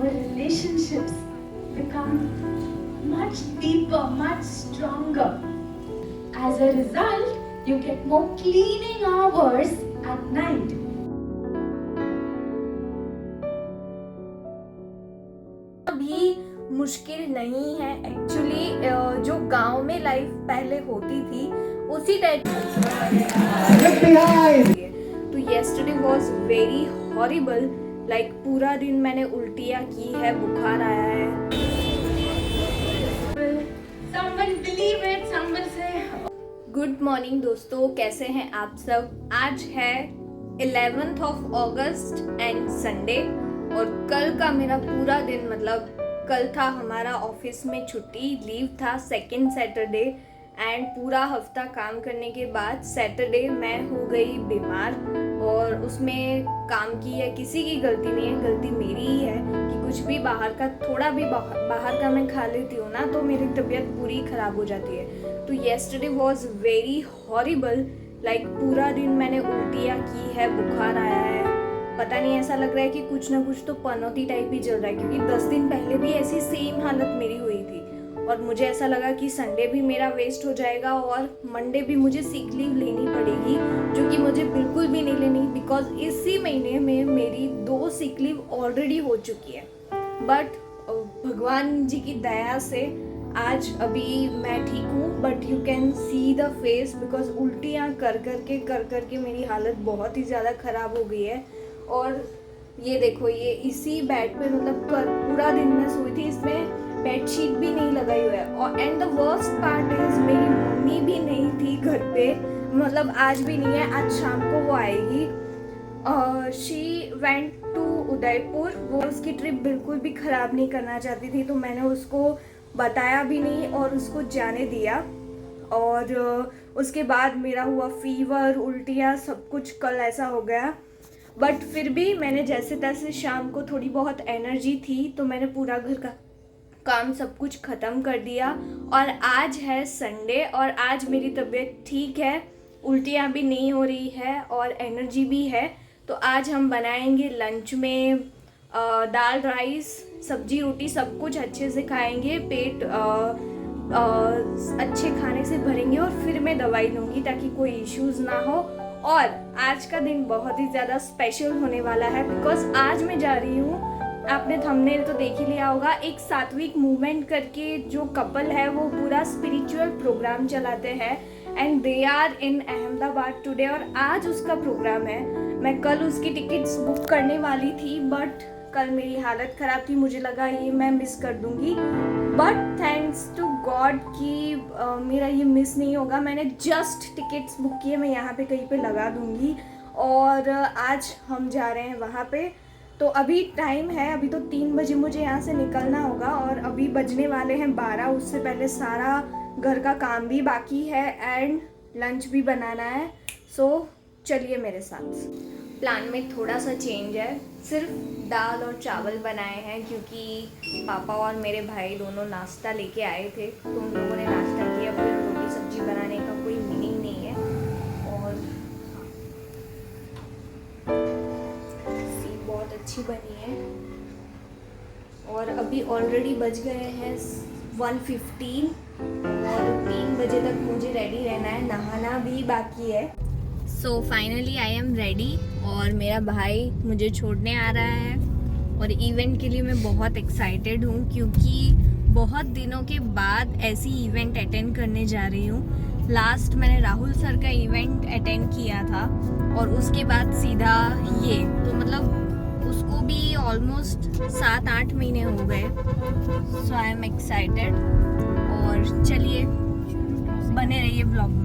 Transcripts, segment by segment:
our relationships become much deeper, much stronger. As a result, you get more cleaning hours at night. भी मुश्किल नहीं है actually, जो गांव में लाइफ पहले होती थी उसी टाइप। तो yesterday was very horrible, like पूरा दिन मैंने उल्टियाँ की है, बुखार आया है। Someone believe it, someone say. Good morning दोस्तों, कैसे हैं आप सब। आज है 11th of August and Sunday, और कल का मेरा पूरा दिन, मतलब कल था हमारा ऑफिस में छुट्टी, लीव था, सेकेंड सैटरडे, एंड पूरा हफ्ता काम करने के बाद सैटरडे मैं हो गई बीमार। और उसमें काम की है किसी की गलती नहीं है, गलती मेरी ही है कि कुछ भी बाहर का, थोड़ा भी बाहर का मैं खा लेती हूँ ना तो मेरी तबीयत पूरी ख़राब हो जाती है। तो yesterday was very horrible, like पूरा दिन मैंने उल्टियाँ की है, बुखार आया है, पता नहीं, ऐसा लग रहा है कि कुछ ना कुछ तो पनौती टाइप ही चल रहा है, क्योंकि 10 दिन पहले भी ऐसी सेम हालत मेरी हुई थी। और मुझे ऐसा लगा कि संडे भी मेरा वेस्ट हो जाएगा और मंडे भी मुझे सीक लीव लेनी पड़ेगी, जो कि मुझे बिल्कुल भी नहीं लेनी, बिकॉज इसी महीने में मेरी 2 सीक लीव ऑलरेडी हो चुकी है। बट भगवान जी की दया से आज अभी मैं ठीक हूँ, but you can see the face, because उल्टियाँ कर करके मेरी हालत बहुत ही ज़्यादा ख़राब हो गई है। और ये देखो, ये इसी बेड पे, मतलब पूरा दिन मैं सोई थी, इसमें बेडशीट भी नहीं लगाई हुई है। और and the worst part is, मेरी मम्मी भी नहीं थी घर पे, मतलब आज भी नहीं है, आज शाम को वो आएगी। शी वेंट टू उदयपुर, वो उसकी ट्रिप बिल्कुल भी ख़राब नहीं करना चाहती थी, तो मैंने उसको बताया भी नहीं और उसको जाने दिया। और उसके बाद मेरा हुआ फीवर, उल्टियाँ, सब कुछ कल ऐसा हो गया। बट फिर भी मैंने जैसे तैसे, शाम को थोड़ी बहुत एनर्जी थी तो मैंने पूरा घर का काम सब कुछ ख़त्म कर दिया। और आज है संडे और आज मेरी तबीयत ठीक है, उल्टियाँ भी नहीं हो रही है और एनर्जी भी है। तो आज हम बनाएंगे लंच में दाल, राइस, सब्जी, रोटी, सब कुछ अच्छे से खाएंगे, पेट अच्छे खाने से भरेंगे और फिर मैं दवाई लूँगी ताकि कोई इश्यूज़ ना हो। और आज का दिन बहुत ही ज़्यादा स्पेशल होने वाला है, बिकॉज आज मैं जा रही हूँ, आपने थंबनेल तो देख ही लिया होगा, एक सात्विक मूवमेंट करके जो कपल है वो पूरा स्पिरिचुअल प्रोग्राम चलाते हैं, and they are in Ahmedabad today, और आज उसका प्रोग्राम है। मैं कल उसकी टिकट्स बुक करने वाली थी, बट कल मेरी हालत ख़राब थी, मुझे लगा ये मैं मिस कर दूँगी, बट थैंक्स टू गॉड कि मेरा ये मिस नहीं होगा। मैंने जस्ट टिकट्स बुक किए, मैं यहाँ पे कहीं पे लगा दूँगी। और आज हम जा रहे हैं वहाँ पे। तो अभी टाइम है, अभी तो 3 बजे मुझे यहाँ से निकलना होगा और अभी बजने वाले हैं 12। उससे पहले सारा घर का काम भी बाकी है एंड लंच भी बनाना है। सो चलिए मेरे साथ। प्लान में थोड़ा सा चेंज है, सिर्फ दाल और चावल बनाए हैं क्योंकि पापा और मेरे भाई दोनों नाश्ता लेके आए थे, तो उन लोगों ने नाश्ता किया, फिर रोटी सब्जी बनाने का कोई मीनिंग नहीं है। और सी बहुत अच्छी बनी है। और अभी ऑलरेडी बज गए हैं 1:15 और 3 बजे तक मुझे रेडी रहना है, नहाना भी बाकी है। So finally I am ready और मेरा भाई मुझे छोड़ने आ रहा है। और इवेंट के लिए मैं बहुत एक्साइटेड हूँ क्योंकि बहुत दिनों के बाद ऐसी इवेंट अटेंड करने जा रही हूँ। लास्ट मैंने राहुल सर का इवेंट अटेंड किया था और उसके बाद सीधा ये, तो मतलब उसको भी ऑलमोस्ट 7-8 महीने हो गए। सो आई एम एक्साइटेड और चलिए बने रहिए ब्लॉग में।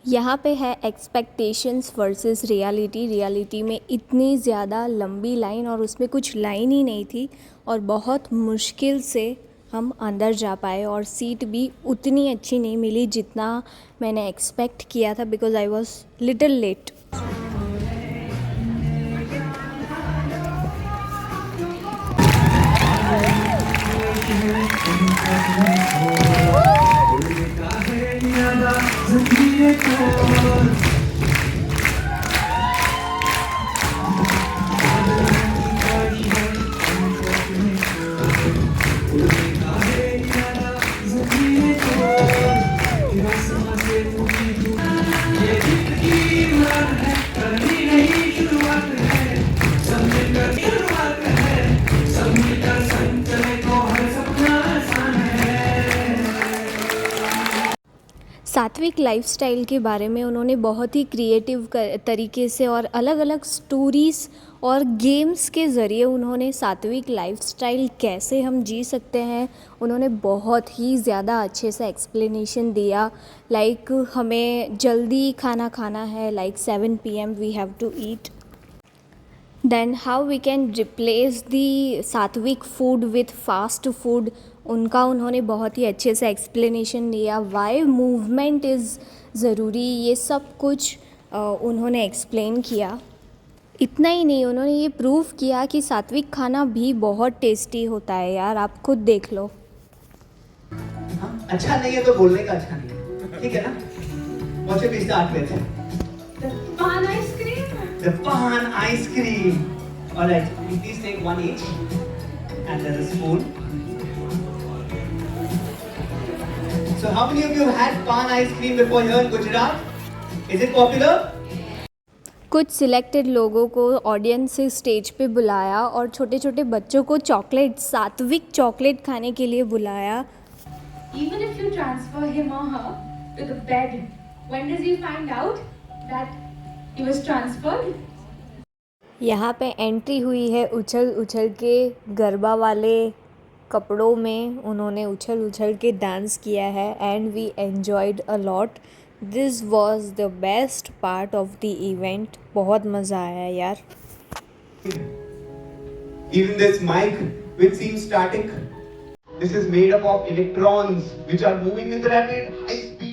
यहाँ पे है एक्सपेक्टेशंस वर्सेस रियलिटी। रियलिटी में इतनी ज़्यादा लंबी लाइन और उसमें कुछ लाइन ही नहीं थी और बहुत मुश्किल से हम अंदर जा पाए और सीट भी उतनी अच्छी नहीं मिली जितना मैंने एक्सपेक्ट किया था, because I was little late. Sattvic lifestyle के बारे में उन्होंने बहुत ही क्रिएटिव तरीके से और अलग अलग स्टोरीज़ और गेम्स के ज़रिए उन्होंने सात्विक लाइफस्टाइल कैसे हम जी सकते हैं उन्होंने बहुत ही ज़्यादा अच्छे से एक्सप्लेनेशन दिया। लाइक हमें जल्दी खाना खाना है, like 7 PM we have to eat. Then how we can replace the sattvic food with fast food, उनका उन्होंने बहुत ही अच्छे से एक्सप्लेनेशन दिया। वाई मूवमेंट इज़ ज़रूरी, ये सब कुछ उन्होंने एक्सप्लेन किया। इतना ही नहीं, उन्होंने ये प्रूव किया कि सात्विक खाना भी बहुत टेस्टी होता है यार, आप खुद देख लो। अच्छा नहीं है तो बोलने का अच्छा नहीं है, ठीक है ना? What should we start with? The pan ice cream. The pan ice cream. All right, please take one each, and there's a spoon. So, how many of you have had pan ice cream before here in Gujarat? Is it popular? कुछ selected लोगों को audience से stage पे बुलाया और छोटे छोटे बच्चों को चॉकलेट, सात्विक चॉकलेट खाने के लिए बुलाया। Even if you transfer him or her to the bed, when does he find out that he was transferred? यहाँ पे एंट्री हुई है उछल उछल के, गरबा वाले कपड़ों में उन्होंने उछल उछल के डांस किया है and we enjoyed a lot. This was the best part of the event, बहुत मज़ा आया यार। Even this mic, which seems static, this is made up of electrons which are moving with rapid high speed.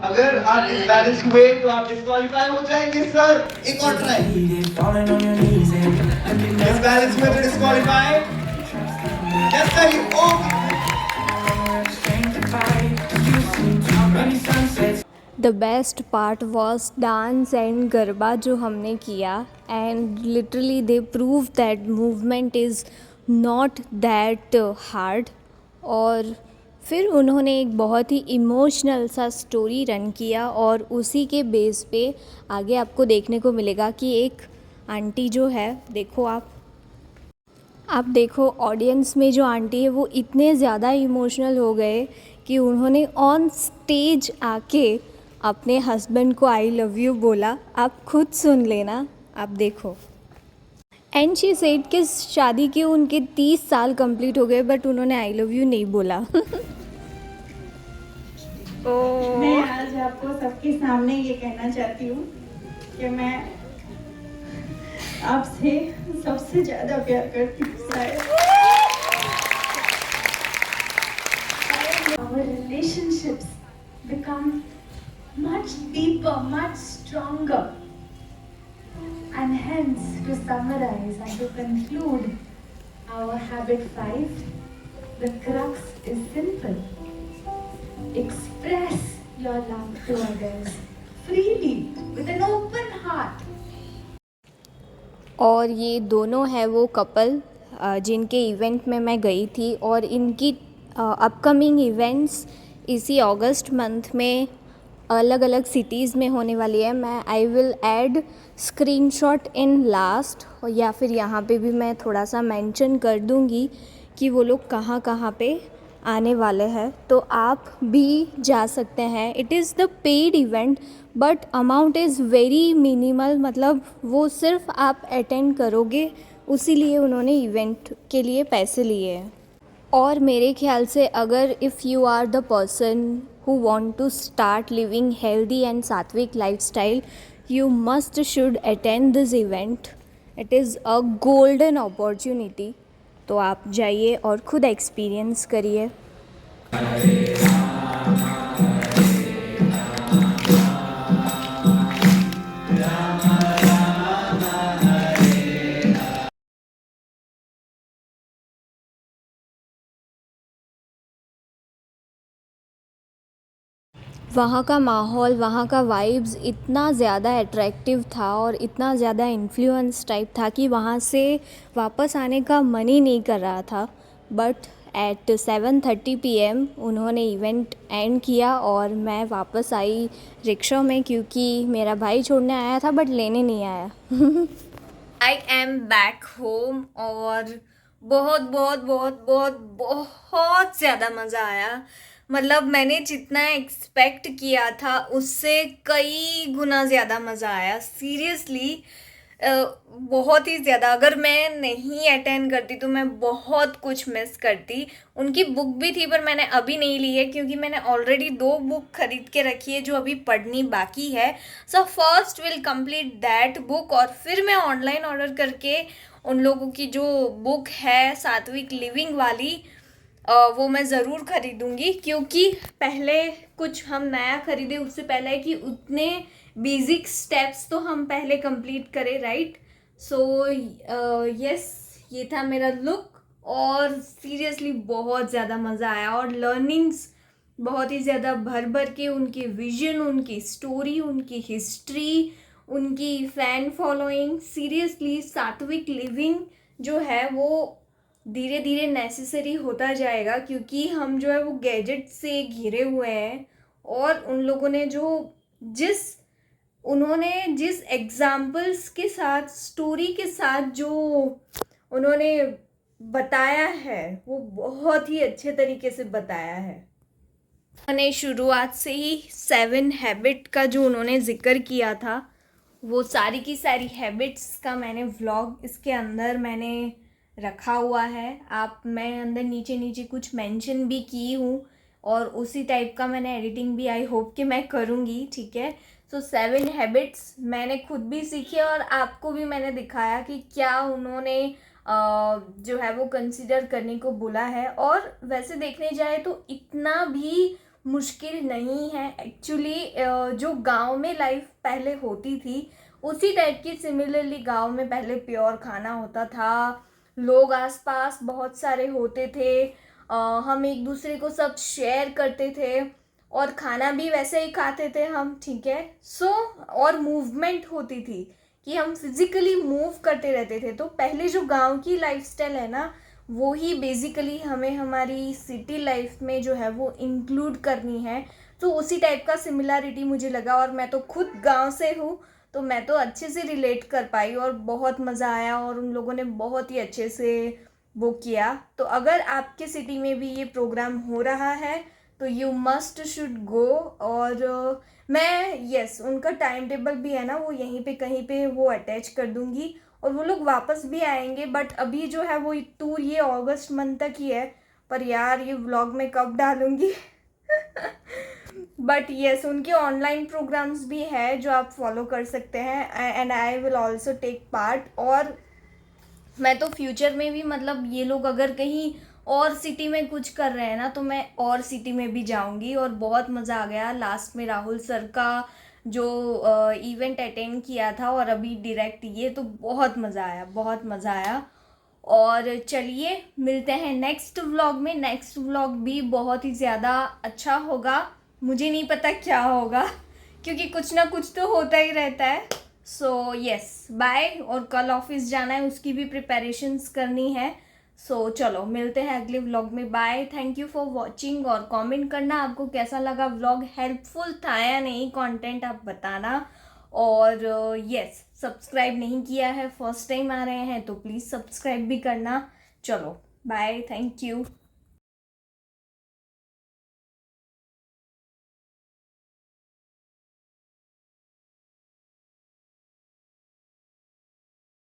अगर आप इस balance हुए तो आप डिस्क्वालीफाई हो जाएंगे सर। एक और ट्राई। इस बैलेंस में तो disqualify. Yes sir, you the best part was dance and garba जो हमने किया and literally they prove that movement is not that hard. और फिर उन्होंने एक बहुत ही इमोशनल सा स्टोरी रन किया और उसी के बेस पे आगे आपको देखने को मिलेगा कि एक आंटी जो है, देखो आप देखो ऑडियंस में जो आंटी है वो इतने ज़्यादा इमोशनल हो गए कि उन्होंने ऑन स्टेज आके अपने हस्बैंड को आई लव यू बोला। आप खुद सुन लेना, आप देखो। एंड शी सेड कि शादी के उनके 30 साल कंप्लीट हो गए बट उन्होंने आई लव यू नहीं बोला। मैं आज आपको सबके सामने ये कहना चाहती हूँ कि मैं आपसे सबसे ज़्यादा प्यार करती हूँ। Our relationships become much deeper, much stronger. And hence, to summarize and to conclude our habit 5, the crux is simple. Express your love to others freely with an open heart. और ये दोनों है वो कपल जिनके event में मैं गई थी और इनकी अपकमिंग इवेंट्स इसी अगस्त मंथ में अलग अलग सिटीज़ में होने वाली है। मैं I will add screenshot in last, या फिर यहाँ पे भी मैं थोड़ा सा मेंशन कर दूँगी कि वो लोग कहाँ कहाँ पे आने वाले हैं, तो आप भी जा सकते हैं। It is the paid event but amount is very minimal, मतलब वो सिर्फ आप अटेंड करोगे उसी लिए उन्होंने इवेंट के लिए पैसे लिए हैं। और मेरे ख्याल से अगर if you are the person who want to start living healthy and sattvic lifestyle, you must should attend this event. It is a golden opportunity. तो आप जाइए और ख़ुद एक्सपीरियंस करिए। वहाँ का माहौल, वहाँ का वाइब्स इतना ज़्यादा अट्रैक्टिव था और इतना ज़्यादा इन्फ्लुएंस टाइप था कि वहाँ से वापस आने का मन ही नहीं कर रहा था. बट एट 7:30 PM उन्होंने इवेंट एंड किया और मैं वापस आई रिक्शा में, क्योंकि मेरा भाई छोड़ने आया था बट लेने नहीं आया. आई एम बैक होम और बहुत बहुत बहुत बहुत बहुत ज़्यादा मज़ा आया. मतलब मैंने जितना एक्सपेक्ट किया था उससे कई गुना ज़्यादा मज़ा आया. सीरियसली बहुत ही ज़्यादा. अगर मैं नहीं अटेंड करती तो मैं बहुत कुछ मिस करती. उनकी बुक भी थी पर मैंने अभी नहीं ली है, क्योंकि मैंने ऑलरेडी 2 बुक खरीद के रखी है जो अभी पढ़नी बाकी है. So first will complete that book और फिर मैं ऑनलाइन ऑर्डर करके उन लोगों की जो बुक है सात्विक लिविंग वाली, वो मैं ज़रूर ख़रीदूँगी. क्योंकि पहले कुछ हम नया ख़रीदे उससे पहले है कि उतने बेसिक स्टेप्स तो हम पहले कंप्लीट करें, राइट. सो यस, ये था मेरा लुक और सीरियसली बहुत ज़्यादा मज़ा आया और लर्निंग्स बहुत ही ज़्यादा भर भर के. उनके विजन, उनकी स्टोरी, उनकी हिस्ट्री, उनकी फ़ैन फॉलोइंग. सीरियसली सात्विक लिविंग जो है वो धीरे धीरे नेसेसरी होता जाएगा, क्योंकि हम जो है वो गैजेट से घिरे हुए हैं. और उन लोगों ने उन्होंने जिस एग्जाम्पल्स के साथ, स्टोरी के साथ जो उन्होंने बताया है वो बहुत ही अच्छे तरीके से बताया है. उन्होंने शुरुआत से ही 7 हैबिट का जो उन्होंने जिक्र किया था, वो सारी की सारी हैबिट्स का मैंने व्लॉग इसके अंदर मैंने रखा हुआ है. मैं अंदर नीचे नीचे कुछ मेंशन भी की हूँ और उसी टाइप का मैंने एडिटिंग भी आई होप कि मैं करूँगी, ठीक है. सो 7 हैबिट्स मैंने खुद भी सीखी और आपको भी मैंने दिखाया कि क्या उन्होंने जो है वो कंसिडर करने को बोला है. और वैसे देखने जाए तो इतना भी मुश्किल नहीं है एक्चुअली. जो गांव में लाइफ पहले होती थी उसी टाइप की सिमिलरली गांव में पहले प्योर खाना होता था. लोग आसपास बहुत सारे होते थे. हम एक दूसरे को सब शेयर करते थे और खाना भी वैसे ही खाते थे हम, ठीक है. सो और मूवमेंट होती थी कि हम फिज़िकली मूव करते रहते थे. तो पहले जो गांव की लाइफस्टाइल है ना, वो ही बेसिकली हमें हमारी सिटी लाइफ में जो है वो इंक्लूड करनी है. तो उसी टाइप का सिमिलरिटी मुझे लगा और मैं तो खुद गांव से हूँ तो मैं तो अच्छे से रिलेट कर पाई और बहुत मज़ा आया और उन लोगों ने बहुत ही अच्छे से वो किया. तो अगर आपके सिटी में भी ये प्रोग्राम हो रहा है तो यू मस्ट शुड गो. और मैं यस उनका टाइम टेबल भी है ना वो यहीं पे कहीं पे वो अटैच कर दूँगी और वो लोग वापस भी आएंगे. बट अभी जो है वो टूर ये अगस्त मंथ तक ही है, पर यार ये व्लॉग में कब डालूँगी. बट येस उनके ऑनलाइन प्रोग्राम्स भी है जो आप फॉलो कर सकते हैं and I will also take part. और मैं तो फ्यूचर में भी मतलब ये लोग अगर कहीं और सिटी में कुछ कर रहे हैं ना तो मैं और सिटी में भी जाऊंगी. और बहुत मज़ा आ गया लास्ट में राहुल सर का जो इवेंट अटेंड किया था और अभी डायरेक्ट ये, तो बहुत मज़ा आया, बहुत मज़ा आया. और चलिए मिलते हैं नेक्स्ट व्लॉग में. नेक्स्ट व्लॉग भी बहुत ही ज़्यादा अच्छा होगा. मुझे नहीं पता क्या होगा क्योंकि कुछ ना कुछ तो होता ही रहता है. So yes bye. और कल ऑफिस जाना है उसकी भी प्रिपरेशंस करनी है. सो चलो मिलते हैं अगले व्लॉग में. Bye. Thank you for watching. और कमेंट करना आपको कैसा लगा व्लॉग, हेल्पफुल था या नहीं कंटेंट, आप बताना. और यस सब्सक्राइब नहीं किया है, फर्स्ट टाइम आ रहे हैं तो प्लीज़ सब्सक्राइब भी करना. चलो बाय. Thank you.